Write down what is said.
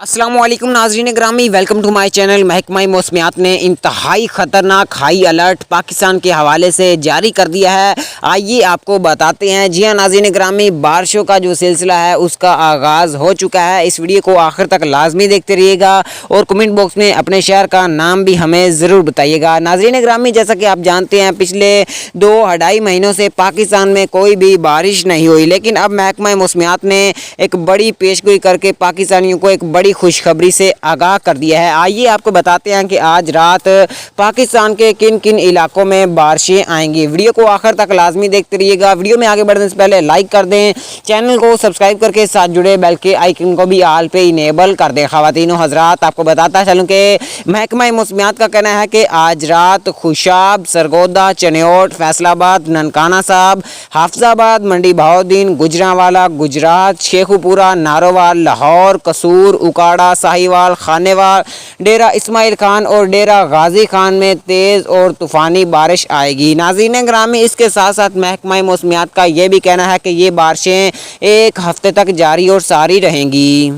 अस्सलाम वालेकुम नाज़रीन ग्रामी, वेलकम टू माय चैनल। महकमा मौसमियात ने इंतहाई ख़तरनाक हाई अलर्ट पाकिस्तान के हवाले से जारी कर दिया है। आइए आपको बताते हैं। जी हाँ नाज़रीन ग्रामी, बारिशों का जो सिलसिला है उसका आगाज़ हो चुका है। इस वीडियो को आखिर तक लाजमी देखते रहिएगा और कमेंट बॉक्स में अपने शहर का नाम भी हमें ज़रूर बताइएगा। नाज़रीन ग्रामी, जैसा कि आप जानते हैं पिछले 2-2.5 महीनों से पाकिस्तान में कोई भी बारिश नहीं हुई, लेकिन अब महकमा मौसमियात ने एक बड़ी पेशगोई करके पाकिस्तानियों को एक बड़ी खुशखबरी से आगाह कर दिया है। आइए आपको बताते हैं कि आज रात पाकिस्तान के किन किन इलाकों में बारिशें आएंगी। वीडियो को आखिर तक लाजमी देखते रहिएगा। वीडियो में आगे बढ़ने से पहले लाइक कर दें, चैनल को सब्सक्राइब करके साथ जुड़े बेल के आइकन को भी आल पे इनेबल कर दें। ख़वातीन व हज़रात, आपको बताता चलूँ कि महकमा मौसमियात का कहना है कि आज रात खुशाब, सरगोदा, चनियोट, फैसलाबाद, ननकाना साहब, हाफजाबाद, मंडी बहाउद्दीन, गुजरांवाला, गुजरात, शेखुपुरा, नारोवाल, लाहौर, कसूर, उकाड़ा, साहिवाल, खानेवाल, डेरा इस्माइल खान और डेरा गाजी खान में तेज़ और तूफ़ानी बारिश आएगी। नाज़रीन ग्रामी, इसके साथ साथ महकमा मौसमियात का ये भी कहना है कि ये बारिशें एक हफ्ते तक जारी और सारी रहेंगी।